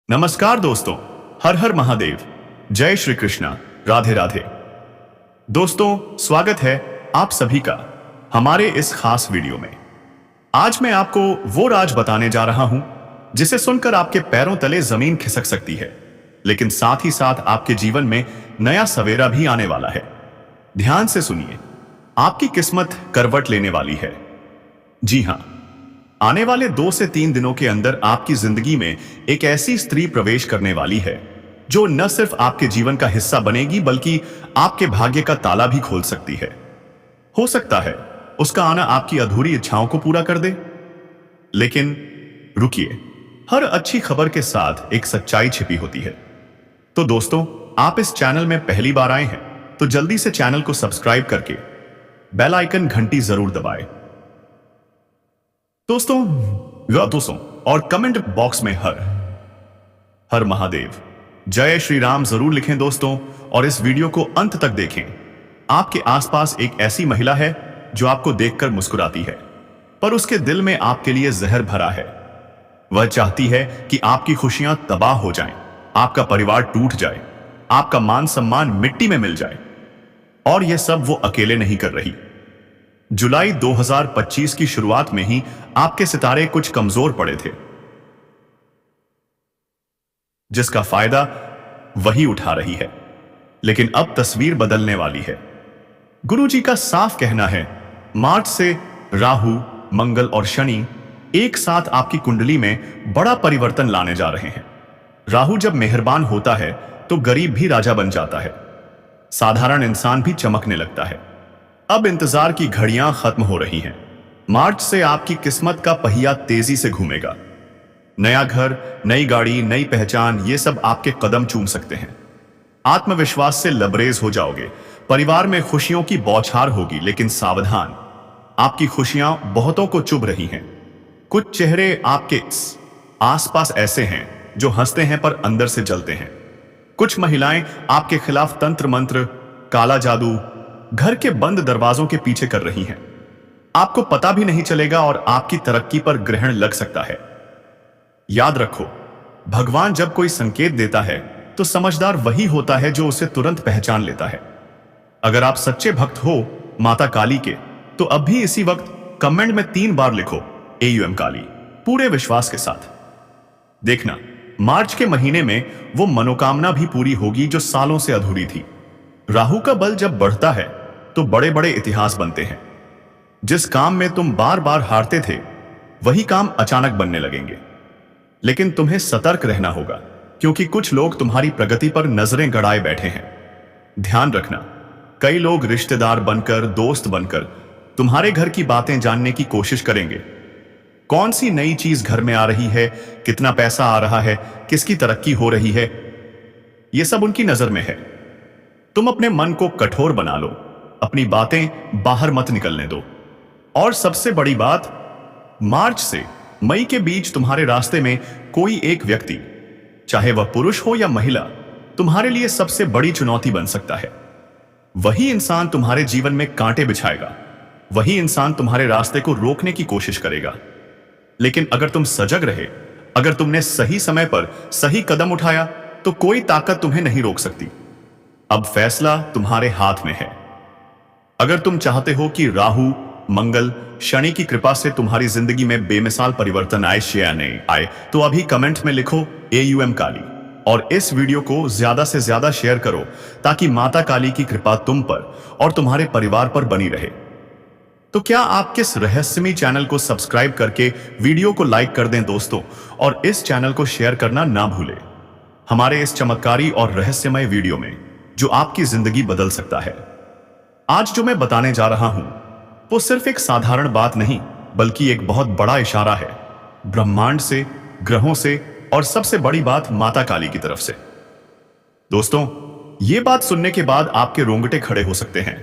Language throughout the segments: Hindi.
नमस्कार दोस्तों, हर हर महादेव, जय श्री कृष्णा, राधे राधे। दोस्तों, स्वागत है आप सभी का हमारे इस खास वीडियो में। आज मैं आपको वो राज बताने जा रहा हूं जिसे सुनकर आपके पैरों तले जमीन खिसक सकती है, लेकिन साथ ही साथ आपके जीवन में नया सवेरा भी आने वाला है। ध्यान से सुनिए, आपकी किस्मत करवट लेने वाली है। जी हां, आने वाले 2 से 3 दिनों के अंदर आपकी जिंदगी में एक ऐसी स्त्री प्रवेश करने वाली है जो न सिर्फ आपके जीवन का हिस्सा बनेगी बल्कि आपके भाग्य का ताला भी खोल सकती है। हो सकता है उसका आना आपकी अधूरी इच्छाओं को पूरा कर दे। लेकिन रुकिए, हर अच्छी खबर के साथ एक सच्चाई छिपी होती है। तो दोस्तों, आप इस चैनल में पहली बार आए हैं तो जल्दी से चैनल को सब्सक्राइब करके बेल आइकन घंटी जरूर दबाएं। दोस्तों और कमेंट बॉक्स में हर हर महादेव, जय श्री राम जरूर लिखें दोस्तों, और इस वीडियो को अंत तक देखें। आपके आसपास एक ऐसी महिला है जो आपको देखकर मुस्कुराती है, पर उसके दिल में आपके लिए जहर भरा है। वह चाहती है कि आपकी खुशियां तबाह हो जाएं, आपका परिवार टूट जाए, आपका मान सम्मान मिट्टी में मिल जाए, और यह सब वो अकेले नहीं कर रही। जुलाई 2025 की शुरुआत में ही आपके सितारे कुछ कमजोर पड़े थे, जिसका फायदा वही उठा रही है। लेकिन अब तस्वीर बदलने वाली है। गुरुजी का साफ कहना है, मार्च से राहु, मंगल और शनि एक साथ आपकी कुंडली में बड़ा परिवर्तन लाने जा रहे हैं। राहु जब मेहरबान होता है तो गरीब भी राजा बन जाता है, साधारण इंसान भी चमकने लगता है। अब इंतजार की घड़ियां खत्म हो रही हैं। मार्च से आपकी किस्मत का पहिया तेजी से घूमेगा। नया घर, नई गाड़ी, नई पहचान, ये सब आपके कदम चूम सकते हैं। आत्मविश्वास से लबरेज हो जाओगे। परिवार में खुशियों की बौछार होगी, लेकिन सावधान, आपकी खुशियां बहुतों को चुभ रही हैं। कुछ चेहरे आपके आसपास ऐसे हैं जो हंसते हैं पर अंदर से जलते हैं। कुछ महिलाएं आपके खिलाफ तंत्र मंत्र, काला जादू, घर के बंद दरवाजों के पीछे कर रही हैं। आपको पता भी नहीं चलेगा और आपकी तरक्की पर ग्रहण लग सकता है। याद रखो, भगवान जब कोई संकेत देता है तो समझदार वही होता है जो उसे तुरंत पहचान लेता है। अगर आप सच्चे भक्त हो माता काली के, तो अब भी इसी वक्त कमेंट में 3 बार लिखो AUM काली, पूरे विश्वास के साथ। देखना, मार्च के महीने में वो मनोकामना भी पूरी होगी जो सालों से अधूरी थी। राहु का बल जब बढ़ता है तो बड़े बड़े इतिहास बनते हैं। जिस काम में तुम बार बार हारते थे, वही काम अचानक बनने लगेंगे। लेकिन तुम्हें सतर्क रहना होगा, क्योंकि कुछ लोग तुम्हारी प्रगति पर नजरें गड़ाए बैठे हैं। ध्यान रखना, कई लोग रिश्तेदार बनकर, दोस्त बनकर तुम्हारे घर की बातें जानने की कोशिश करेंगे। कौन सी नई चीज घर में आ रही है, कितना पैसा आ रहा है, किसकी तरक्की हो रही है, यह सब उनकी नजर में है। तुम अपने मन को कठोर बना लो, अपनी बातें बाहर मत निकलने दो। और सबसे बड़ी बात, मार्च से मई के बीच तुम्हारे रास्ते में कोई एक व्यक्ति, चाहे वह पुरुष हो या महिला, तुम्हारे लिए सबसे बड़ी चुनौती बन सकता है। वही इंसान तुम्हारे जीवन में कांटे बिछाएगा, वही इंसान तुम्हारे रास्ते को रोकने की कोशिश करेगा। लेकिन अगर तुम सजग रहे, अगर तुमने सही समय पर सही कदम उठाया, तो कोई ताकत तुम्हें नहीं रोक सकती। अब फैसला तुम्हारे हाथ में है। अगर तुम चाहते हो कि राहु, मंगल, शनि की कृपा से तुम्हारी जिंदगी में बेमिसाल परिवर्तन आए या नहीं आए, तो अभी कमेंट में लिखो AUM काली, और इस वीडियो को ज्यादा से ज्यादा शेयर करो ताकि माता काली की कृपा तुम पर और तुम्हारे परिवार पर बनी रहे। तो क्या आप किस रहस्यमय चैनल को सब्सक्राइब करके वीडियो को लाइक कर दें दोस्तों, और इस चैनल को शेयर करना ना भूलें। हमारे इस चमत्कारी और रहस्यमय वीडियो में जो आपकी जिंदगी बदल सकता है। आज जो मैं बताने जा रहा हूं वो सिर्फ एक साधारण बात नहीं, बल्कि एक बहुत बड़ा इशारा है, ब्रह्मांड से, ग्रहों से, और सबसे बड़ी बात, माता काली की तरफ से। दोस्तों, ये बात सुनने के बाद आपके रोंगटे खड़े हो सकते हैं,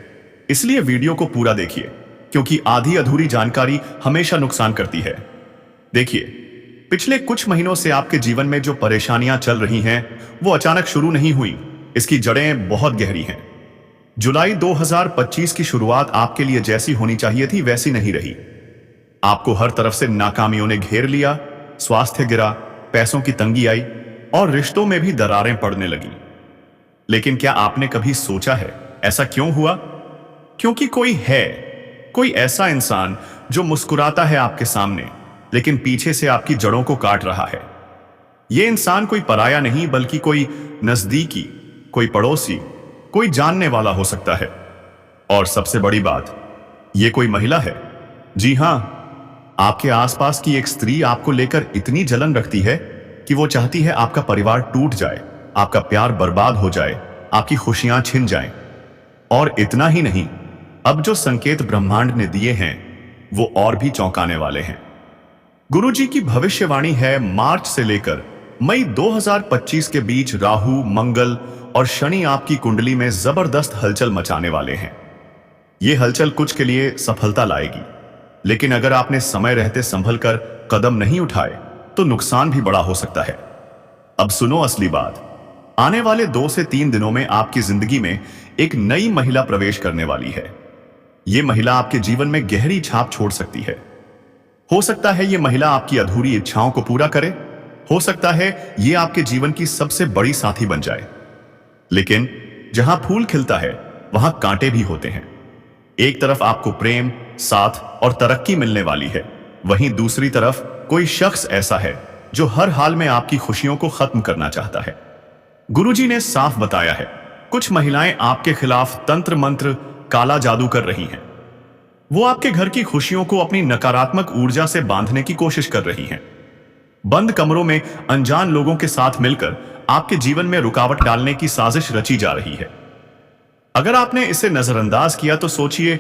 इसलिए वीडियो को पूरा देखिए, क्योंकि आधी अधूरी जानकारी हमेशा नुकसान करती है। देखिए, पिछले कुछ महीनों से आपके जीवन में जो परेशानियां चल रही हैं वो अचानक शुरू नहीं हुई, इसकी जड़ें बहुत गहरी हैं। जुलाई 2025 की शुरुआत आपके लिए जैसी होनी चाहिए थी वैसी नहीं रही। आपको हर तरफ से नाकामियों ने घेर लिया, स्वास्थ्य गिरा, पैसों की तंगी आई, और रिश्तों में भी दरारें पड़ने लगी। लेकिन क्या आपने कभी सोचा है ऐसा क्यों हुआ? क्योंकि कोई ऐसा इंसान जो मुस्कुराता है आपके सामने, लेकिन पीछे से आपकी जड़ों को काट रहा है। यह इंसान कोई पराया नहीं, बल्कि कोई नजदीकी, कोई पड़ोसी, कोई जानने वाला हो सकता है। और सबसे बड़ी बात, यह कोई महिला है। जी हां, आपके आसपास की एक स्त्री आपको लेकर इतनी जलन रखती है कि वो चाहती है आपका परिवार टूट जाए, आपका प्यार बर्बाद हो जाए, आपकी खुशियां छिन जाएं। और इतना ही नहीं, अब जो संकेत ब्रह्मांड ने दिए हैं वो और भी चौंकाने वाले हैं। गुरुजी की भविष्यवाणी है, मार्च से लेकर मई 2025 के बीच राहु, मंगल और शनि आपकी कुंडली में जबरदस्त हलचल मचाने वाले हैं। यह हलचल कुछ के लिए सफलता लाएगी, लेकिन अगर आपने समय रहते संभल कर कदम नहीं उठाए तो नुकसान भी बड़ा हो सकता है। अब सुनो असली बात। आने वाले 2 से 3 दिनों में आपकी जिंदगी में एक नई महिला प्रवेश करने वाली है। यह महिला आपके जीवन में गहरी छाप छोड़ सकती है। हो सकता है यह महिला आपकी अधूरी इच्छाओं को पूरा करे, हो सकता है यह आपके जीवन की सबसे बड़ी साथी बन जाए। लेकिन जहां फूल खिलता है वहां कांटे भी होते हैं। एक तरफ आपको प्रेम, साथ और तरक्की मिलने वाली है, वहीं दूसरी तरफ कोई शख्स ऐसा है जो हर हाल में आपकी खुशियों को खत्म करना चाहता है। गुरुजी ने साफ बताया है, कुछ महिलाएं आपके खिलाफ तंत्र मंत्र, काला जादू कर रही हैं। वो आपके घर की खुशियों को अपनी नकारात्मक ऊर्जा से बांधने की कोशिश कर रही हैं। बंद कमरों में अनजान लोगों के साथ मिलकर आपके जीवन में रुकावट डालने की साजिश रची जा रही है। अगर आपने इसे नजरअंदाज किया तो सोचिए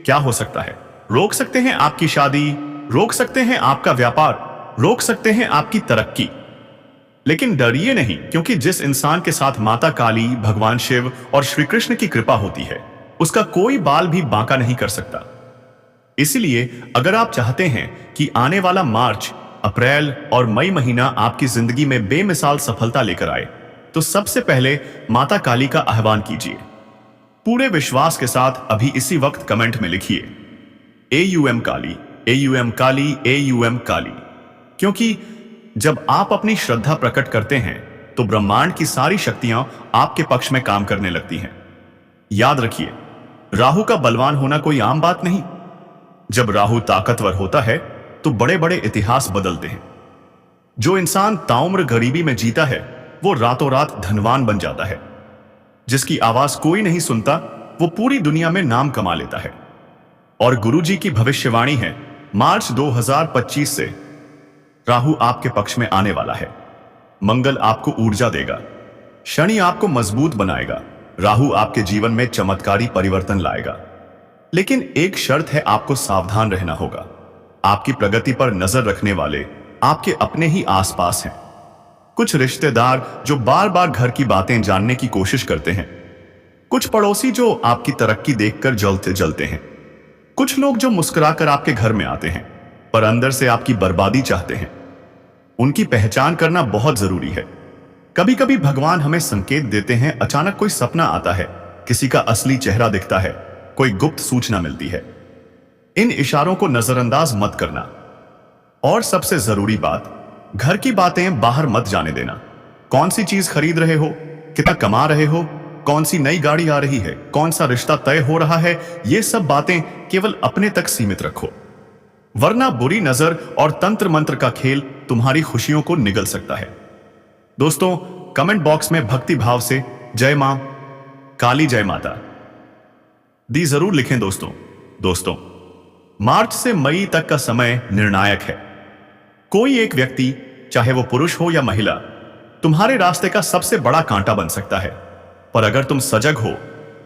क्या हो सकता है। रोक सकते हैं आपकी शादी, रोक सकते हैं आपका व्यापार, रोक सकते हैं आपकी तरक्की। लेकिन डरिए नहीं, क्योंकि जिस इंसान के साथ माता काली, भगवान शिव और श्री कृष्ण की कृपा होती है, उसका कोई बाल भी बांका नहीं कर सकता। इसलिए अगर आप चाहते हैं कि आने वाला मार्च, अप्रैल और मई महीना आपकी जिंदगी में बेमिसाल सफलता लेकर आए, तो सबसे पहले माता काली का आह्वान कीजिए। पूरे विश्वास के साथ अभी इसी वक्त कमेंट में लिखिए AUM काली, AUM काली, AUM काली। क्योंकि जब आप अपनी श्रद्धा प्रकट करते हैं तो ब्रह्मांड की सारी शक्तियां आपके पक्ष में काम करने लगती हैं। याद रखिए, राहु का बलवान होना कोई आम बात नहीं। जब राहु ताकतवर होता है तो बड़े बड़े इतिहास बदलते हैं। जो इंसान ताउम्र गरीबी में जीता है वो रातों रात धनवान बन जाता है। जिसकी आवाज कोई नहीं सुनता वो पूरी दुनिया में नाम कमा लेता है। और गुरुजी की भविष्यवाणी है, मार्च 2025 से राहु आपके पक्ष में आने वाला है। मंगल आपको ऊर्जा देगा, शनि आपको मजबूत बनाएगा, राहु आपके जीवन में चमत्कारी परिवर्तन लाएगा। लेकिन एक शर्त है, आपको सावधान रहना होगा। आपकी प्रगति पर नजर रखने वाले आपके अपने ही आसपास हैं। कुछ रिश्तेदार जो बार बार घर की बातें जानने की कोशिश करते हैं, कुछ पड़ोसी जो आपकी तरक्की देखकर जलते जलते हैं, कुछ लोग जो मुस्कुराकर आपके घर में आते हैं पर अंदर से आपकी बर्बादी चाहते हैं। उनकी पहचान करना बहुत जरूरी है। कभी कभी भगवान हमें संकेत देते हैं, अचानक कोई सपना आता है, किसी का असली चेहरा दिखता है, कोई गुप्त सूचना मिलती है। इन इशारों को नजरअंदाज मत करना। और सबसे जरूरी बात, घर की बातें बाहर मत जाने देना। कौन सी चीज खरीद रहे हो, कितना कमा रहे हो, कौन सी नई गाड़ी आ रही है, कौन सा रिश्ता तय हो रहा है, ये सब बातें केवल अपने तक सीमित रखो, वरना बुरी नजर और तंत्र मंत्र का खेल तुम्हारी खुशियों को निगल सकता है। दोस्तों, कमेंट बॉक्स में भक्ति भाव से जय मां काली, जय माता दी जरूर लिखें। दोस्तों, मार्च से मई तक का समय निर्णायक है। कोई एक व्यक्ति, चाहे वो पुरुष हो या महिला, तुम्हारे रास्ते का सबसे बड़ा कांटा बन सकता है। पर अगर तुम सजग हो,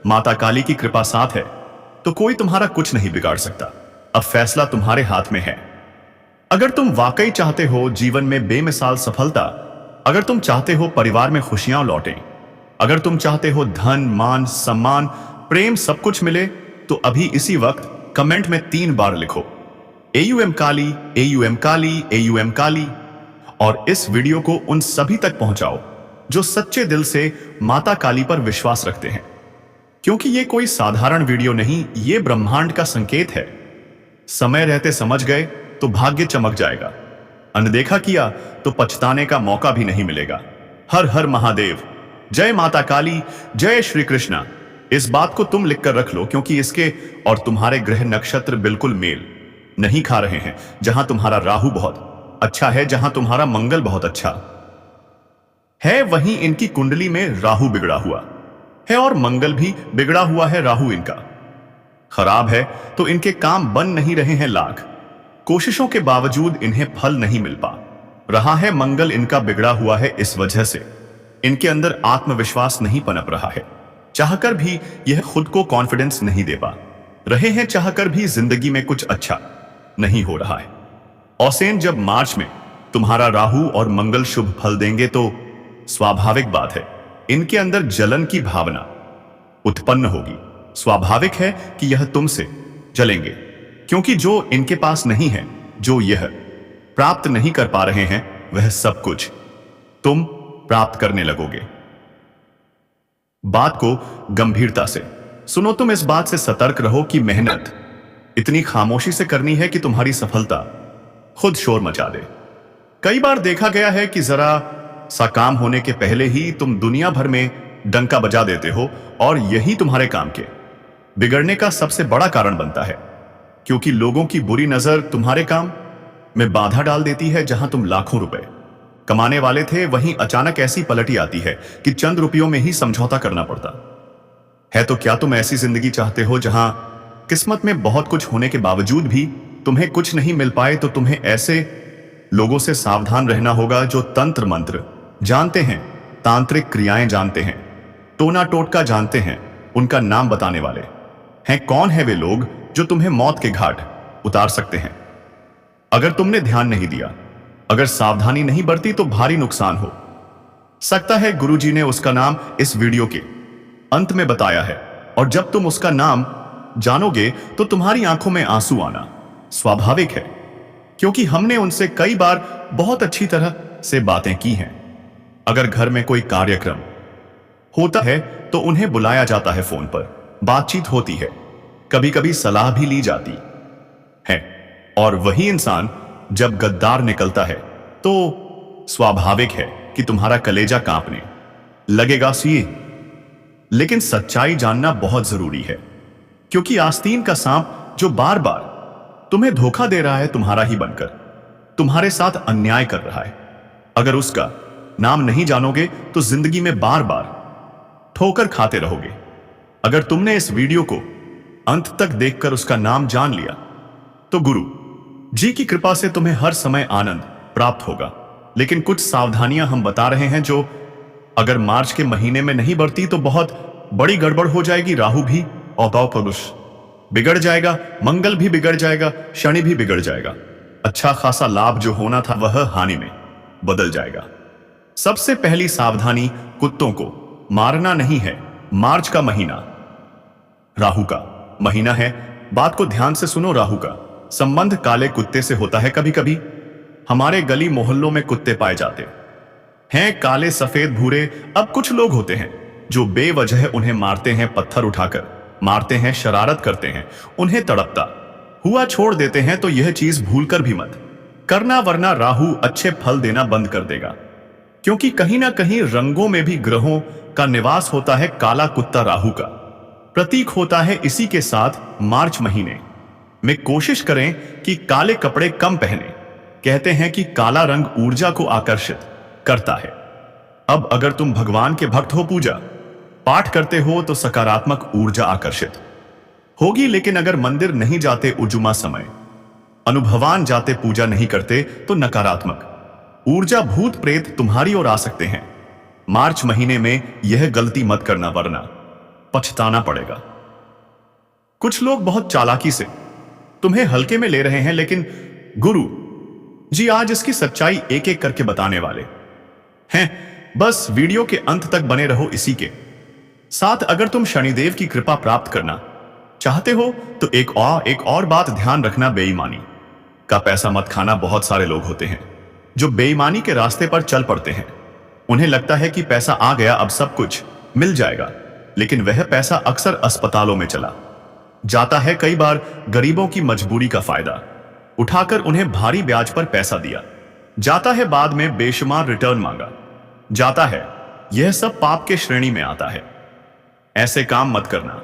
माता काली की कृपा साथ है, तो कोई तुम्हारा कुछ नहीं बिगाड़ सकता। अब फैसला तुम्हारे हाथ में है। अगर तुम वाकई चाहते हो जीवन में बेमिसाल सफलता, अगर तुम चाहते हो परिवार में खुशियां लौटें, अगर तुम चाहते हो धन, मान, सम्मान, प्रेम सब कुछ मिले, तो अभी इसी वक्त कमेंट में 3 बार लिखो AUM काली, AUM काली, AUM काली। और इस वीडियो को उन सभी तक पहुंचाओ जो सच्चे दिल से माता काली पर विश्वास रखते हैं। क्योंकि ये कोई साधारण वीडियो नहीं, ये ब्रह्मांड का संकेत है। समय रहते समझ गए तो भाग्य चमक जाएगा, अनदेखा किया तो पछताने का मौका भी नहीं मिलेगा। हर हर महादेव, जय माता काली, जय श्री कृष्णा। इस बात को तुम लिखकर रख लो, क्योंकि इसके और तुम्हारे ग्रह नक्षत्र बिल्कुल मेल नहीं खा रहे हैं। जहां तुम्हारा राहु बहुत अच्छा है, जहां तुम्हारा मंगल बहुत अच्छा है, वहीं इनकी कुंडली में राहु बिगड़ा हुआ है और मंगल भी बिगड़ा हुआ है। राहु इनका खराब है तो इनके काम बन नहीं रहे हैं। लाख कोशिशों के बावजूद इन्हें फल नहीं मिल पा रहा है। मंगल इनका बिगड़ा हुआ है, इस वजह से इनके अंदर आत्मविश्वास नहीं पनप रहा है। चाहकर भी यह खुद को कॉन्फिडेंस नहीं दे पा रहे हैं। चाहकर भी जिंदगी में कुछ अच्छा नहीं हो रहा है। औसेन, जब मार्च में तुम्हारा राहु और मंगल शुभ फल देंगे तो स्वाभाविक बात है इनके अंदर जलन की भावना उत्पन्न होगी। स्वाभाविक है कि यह तुमसे जलेंगे, क्योंकि जो इनके पास नहीं है, जो यह प्राप्त नहीं कर पा रहे हैं, वह सब कुछ तुम प्राप्त करने लगोगे। बात को गंभीरता से सुनो। तुम इस बात से सतर्क रहो कि मेहनत इतनी खामोशी से करनी है कि तुम्हारी सफलता खुद शोर मचा दे। कई बार देखा गया है कि जरा सा काम होने के पहले ही तुम दुनिया भर में डंका बजा देते हो, और यही तुम्हारे काम के बिगड़ने का सबसे बड़ा कारण बनता है, क्योंकि लोगों की बुरी नजर तुम्हारे काम में बाधा डाल देती है। जहां तुम लाखों रुपए कमाने वाले थे, वहीं अचानक ऐसी पलटी आती है कि चंद रुपयों में ही समझौता करना पड़ता है। तो क्या तुम ऐसी जिंदगी चाहते हो जहां किस्मत में बहुत कुछ होने के बावजूद भी तुम्हें कुछ नहीं मिल पाए? तो तुम्हें ऐसे लोगों से सावधान रहना होगा जो तंत्र मंत्र जानते हैं, तांत्रिक क्रियाएं जानते हैं, टोना टोटका जानते हैं। उनका नाम बताने वाले हैं। कौन है वे लोग जो तुम्हें मौत के घाट उतार सकते हैं? अगर तुमने ध्यान नहीं दिया, अगर सावधानी नहीं बरती, तो भारी नुकसान हो सकता है। गुरुजी ने उसका नाम इस वीडियो के अंत में बताया है, और जब तुम उसका नाम जानोगे तो तुम्हारी आंखों में आंसू आना स्वाभाविक है, क्योंकि हमने उनसे कई बार बहुत अच्छी तरह से बातें की हैं। अगर घर में कोई कार्यक्रम होता है तो उन्हें बुलाया जाता है, फोन पर बातचीत होती है, कभी कभी सलाह भी ली जाती है। और वही इंसान जब गद्दार निकलता है तो स्वाभाविक है कि तुम्हारा कलेजा कांपने लगेगा। सी लेकिन सच्चाई जानना बहुत जरूरी है, क्योंकि आस्तीन का सांप जो बार बार तुम्हें धोखा दे रहा है, तुम्हारा ही बनकर तुम्हारे साथ अन्याय कर रहा है। अगर उसका नाम नहीं जानोगे तो जिंदगी में बार बार ठोकर खाते रहोगे। अगर तुमने इस वीडियो को अंत तक देखकर उसका नाम जान लिया तो गुरु जी की कृपा से तुम्हें हर समय आनंद प्राप्त होगा। लेकिन कुछ सावधानियां हम बता रहे हैं जो अगर मार्च के महीने में नहीं बढ़ती तो बहुत बड़ी गड़बड़ हो जाएगी। राहु भी और पुरुष बिगड़ जाएगा, मंगल भी बिगड़ जाएगा, शनि भी बिगड़ जाएगा। अच्छा खासा लाभ जो होना था वह हानि में बदल जाएगा। सबसे पहली सावधानी, कुत्तों को मारना नहीं है। मार्च का महीना राहु का महीना है। बात को ध्यान से सुनो। राहु का संबंध काले कुत्ते से होता है। कभी कभी हमारे गली मोहल्लों में कुत्ते पाए जाते हैं, काले, सफेद, भूरे। अब कुछ लोग होते हैं जो बेवजह उन्हें मारते हैं, पत्थर उठाकर मारते हैं, शरारत करते हैं, उन्हें तड़पता हुआ छोड़ देते हैं। तो यह चीज भूलकर भी मत करना, वरना राहु अच्छे फल देना बंद कर देगा, क्योंकि कहीं ना कहीं रंगों में भी ग्रहों का निवास होता है। काला कुत्ता राहु का प्रतीक होता है। इसी के साथ मार्च महीने में कोशिश करें कि काले कपड़े कम पहने। कहते हैं कि काला रंग ऊर्जा को आकर्षित करता है। अब अगर तुम भगवान के भक्त हो, पूजा पाठ करते हो, तो सकारात्मक ऊर्जा आकर्षित होगी। लेकिन अगर मंदिर नहीं जाते, उजुमा समय अनुभवान जाते, पूजा नहीं करते, तो नकारात्मक ऊर्जा, भूत प्रेत तुम्हारी ओर आ सकते हैं। मार्च महीने में यह गलती मत करना, वरना पछताना पड़ेगा। कुछ लोग बहुत चालाकी से तुम्हें हल्के में ले रहे हैं, लेकिन गुरु जी आज इसकी सच्चाई एक एक करके बताने वाले हैं। बस वीडियो के अंत तक बने रहो। इसी के साथ अगर तुम शनिदेव की कृपा प्राप्त करना चाहते हो तो एक और बात ध्यान रखना, बेईमानी का पैसा मत खाना। बहुत सारे लोग होते हैं जो बेईमानी के रास्ते पर चल पड़ते हैं। उन्हें लगता है कि पैसा आ गया, अब सब कुछ मिल जाएगा, लेकिन वह पैसा अक्सर अस्पतालों में चला जाता है। कई बार गरीबों की मजबूरी का फायदा उठाकर उन्हें भारी ब्याज पर पैसा दिया जाता है। बाद में बेशुमार रिटर्न मांगा जाता है, यह सब पाप के श्रेणी में आता है। ऐसे काम मत करना।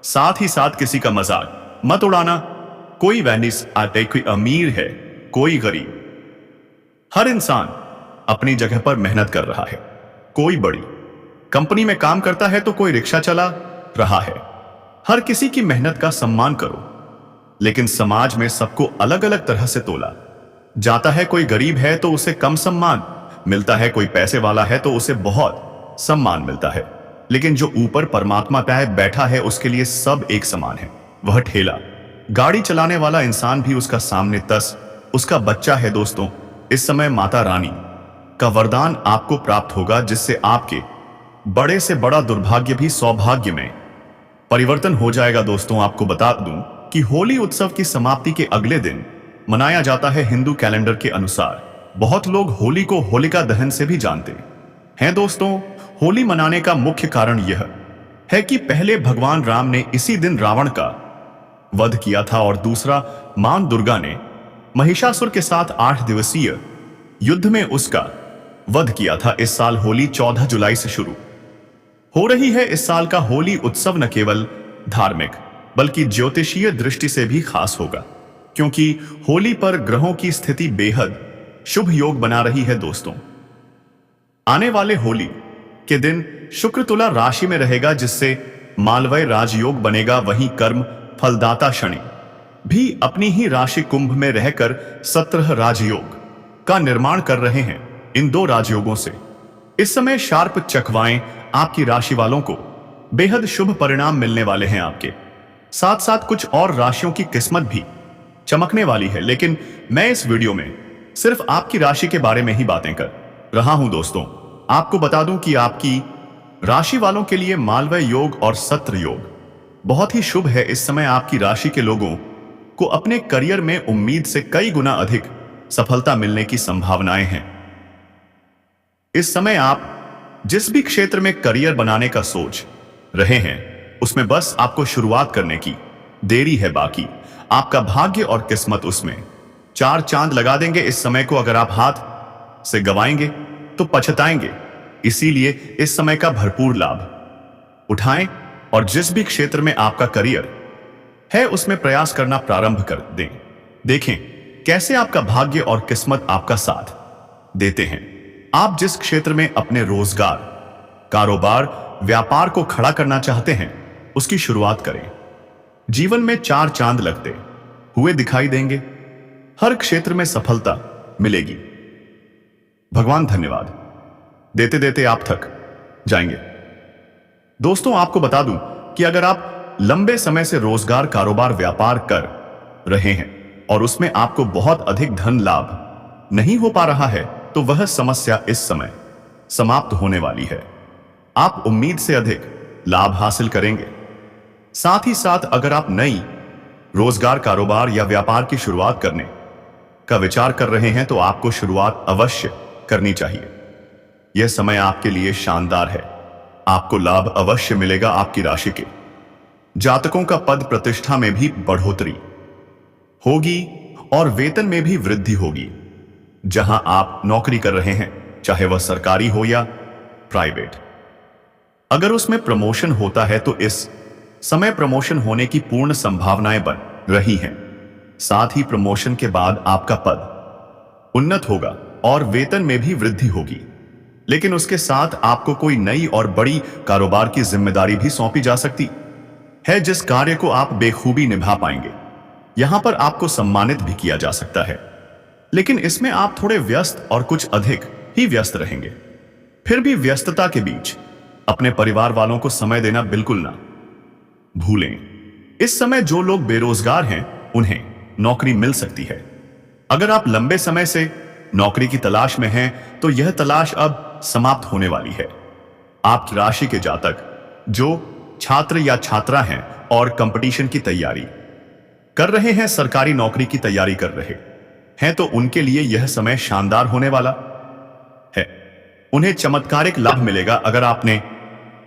साथ ही साथ किसी का मजाक मत उड़ाना। कोई वेनिस आते, कोई अमीर है, कोई गरीब। हर इंसान अपनी जगह पर मेहनत कर रहा है। कोई बड़ी कंपनी में काम करता है तो कोई रिक्शा चला रहा है। हर किसी की मेहनत का सम्मान करो, लेकिन समाज में सबको अलग अलग तरह से तोला जाता है। कोई गरीब है तो उसे कम सम्मान मिलता है, कोई पैसे वाला है तो उसे बहुत सम्मान मिलता है। लेकिन जो ऊपर परमात्मा पे बैठा है उसके लिए सब एक समान है। वह ठेला गाड़ी चलाने वाला इंसान भी उसका सामने तस उसका बच्चा है। दोस्तों, इस समय माता रानी का वरदान आपको प्राप्त होगा, जिससे आपके बड़े से बड़ा दुर्भाग्य भी सौभाग्य में परिवर्तन हो जाएगा। दोस्तों, आपको बता दूं कि होली उत्सव की समाप्ति के अगले दिन मनाया जाता है हिंदू कैलेंडर के अनुसार। बहुत लोग होली को होलिका दहन से भी जानते हैं। दोस्तों, होली मनाने का मुख्य कारण यह है कि पहले भगवान राम ने इसी दिन रावण का वध किया था और दूसरा मां दुर्गा ने महिषासुर के साथ 8 दिवसीय युद्ध में उसका वध किया था। इस साल होली 14 जुलाई से शुरू हो रही है। इस साल का होली उत्सव न केवल धार्मिक बल्कि ज्योतिषीय दृष्टि से भी खास होगा, क्योंकि होली पर ग्रहों की स्थिति बेहद शुभ योग बना रही है। दोस्तों, आने वाले होली के दिन शुक्र तुला राशि में रहेगा, जिससे मालवय राजयोग बनेगा। वहीं कर्म फलदाता शनि भी अपनी ही राशि कुंभ में रहकर 17 राजयोग का निर्माण कर रहे हैं। इन 2 राजयोगों से इस समय शार्प चकवाएं आपकी राशि वालों को बेहद शुभ परिणाम मिलने वाले हैं। आपके साथ साथ कुछ और राशियों की किस्मत भी चमकने वाली है, लेकिन मैं इस वीडियो में सिर्फ आपकी राशि के बारे में ही बातें कर रहा हूं। दोस्तों, आपको बता दूं कि आपकी राशि वालों के लिए मालवय योग और सत्र योग बहुत ही शुभ है। इस समय आपकी राशि के लोगों को अपने करियर में उम्मीद से कई गुना अधिक सफलता मिलने की संभावनाएं हैं। इस समय आप जिस भी क्षेत्र में करियर बनाने का सोच रहे हैं, उसमें बस आपको शुरुआत करने की देरी है। बाकी आपका भाग्य और किस्मत उसमें 4 चांद लगा देंगे। इस समय को अगर आप हाथ से गवाएंगे तो पछताएंगे। इसीलिए इस समय का भरपूर लाभ उठाएं और जिस भी क्षेत्र में आपका करियर है उसमें प्रयास करना प्रारंभ कर दें। देखें कैसे आपका भाग्य और किस्मत आपका साथ देते हैं। आप जिस क्षेत्र में अपने रोजगार, कारोबार, व्यापार को खड़ा करना चाहते हैं, उसकी शुरुआत करें। जीवन में 4 चांद लगते हुए दिखाई देंगे। हर क्षेत्र में सफलता मिलेगी। भगवान धन्यवाद देते देते आप थक जाएंगे। दोस्तों, आपको बता दूं कि अगर आप लंबे समय से रोजगार, कारोबार, व्यापार कर रहे हैं और उसमें आपको बहुत अधिक धन लाभ नहीं हो पा रहा है, तो वह समस्या इस समय समाप्त होने वाली है। आप उम्मीद से अधिक लाभ हासिल करेंगे। साथ ही साथ अगर आप नई रोजगार, कारोबार या व्यापार की शुरुआत करने का विचार कर रहे हैं, तो आपको शुरुआत अवश्य करनी चाहिए। यह समय आपके लिए शानदार है। आपको लाभ अवश्य मिलेगा। आपकी राशि के जातकों का पद प्रतिष्ठा में भी बढ़ोतरी होगी और वेतन में भी वृद्धि होगी। जहां आप नौकरी कर रहे हैं, चाहे वह सरकारी हो या प्राइवेट, अगर उसमें प्रमोशन होता है तो इस समय प्रमोशन होने की पूर्ण संभावनाएं बन रही हैं। साथ ही प्रमोशन के बाद आपका पद उन्नत होगा और वेतन में भी वृद्धि होगी। लेकिन उसके साथ आपको कोई नई और बड़ी कारोबार की जिम्मेदारी भी सौंपी जा सकती है, जिस कार्य को आप बेखूबी निभा पाएंगे। यहां पर आपको सम्मानित भी किया जा सकता है, लेकिन इसमें आप थोड़े व्यस्त और कुछ अधिक ही व्यस्त रहेंगे। फिर भी व्यस्तता के बीच अपने परिवार वालों को समय देना बिल्कुल ना भूलें। इस समय जो लोग बेरोजगार हैं, उन्हें नौकरी मिल सकती है। अगर आप लंबे समय से नौकरी की तलाश में हैं, तो यह तलाश अब समाप्त होने वाली है। आपकी राशि के जातक जो छात्र या छात्रा हैं और कंपटीशन की तैयारी कर रहे हैं, सरकारी नौकरी की तैयारी कर रहे हैं, तो उनके लिए यह समय शानदार होने वाला है। उन्हें चमत्कारिक लाभ मिलेगा। अगर आपने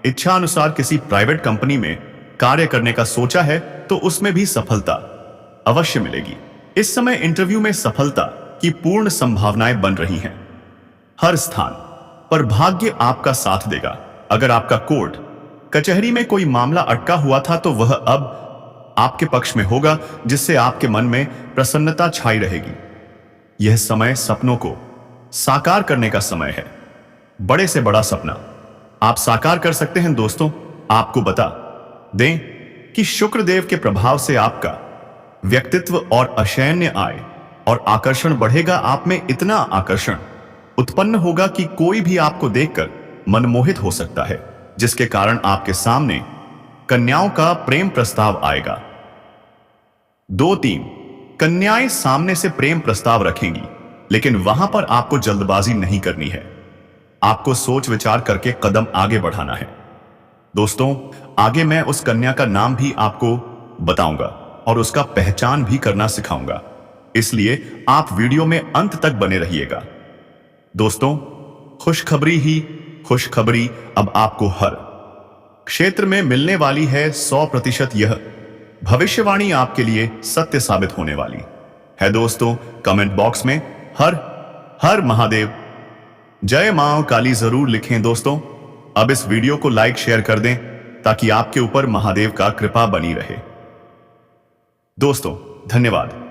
इच्छा अनुसार किसी प्राइवेट कंपनी में कार्य करने का सोचा है, तो उसमें भी सफलता अवश्य मिलेगी। इस समय इंटरव्यू में सफलता की पूर्ण संभावनाएं बन रही हैं। हर स्थान पर भाग्य आपका साथ देगा। अगर आपका कोर्ट कचहरी में कोई मामला अटका हुआ था तो वह अब आपके पक्ष में होगा, जिससे आपके मन में प्रसन्नता छाई रहेगी। यह समय सपनों को साकार करने का समय है। बड़े से बड़ा सपना आप साकार कर सकते हैं दोस्तों। आपको बता दें कि शुक्र देव के प्रभाव से आपका व्यक्तित्व और अशयन्य आय और आकर्षण बढ़ेगा। आप में इतना आकर्षण उत्पन्न होगा कि कोई भी आपको देखकर मनमोहित हो सकता है, जिसके कारण आपके सामने कन्याओं का प्रेम प्रस्ताव आएगा। 2-3 कन्याएं सामने से प्रेम प्रस्ताव रखेंगी, लेकिन वहां पर आपको जल्दबाजी नहीं करनी है। आपको सोच विचार करके कदम आगे बढ़ाना है। दोस्तों, आगे मैं उस कन्या का नाम भी आपको बताऊंगा और उसका पहचान भी करना सिखाऊंगा, इसलिए आप वीडियो में अंत तक बने रहिएगा। दोस्तों, खुशखबरी ही खुशखबरी अब आपको हर क्षेत्र में मिलने वाली है। 100% यह भविष्यवाणी आपके लिए सत्य साबित होने वाली है। दोस्तों, कमेंट बॉक्स में हर हर महादेव, जय मां काली जरूर लिखें। दोस्तों, अब इस वीडियो को लाइक शेयर कर दें ताकि आपके ऊपर महादेव का कृपा बनी रहे। दोस्तों, धन्यवाद।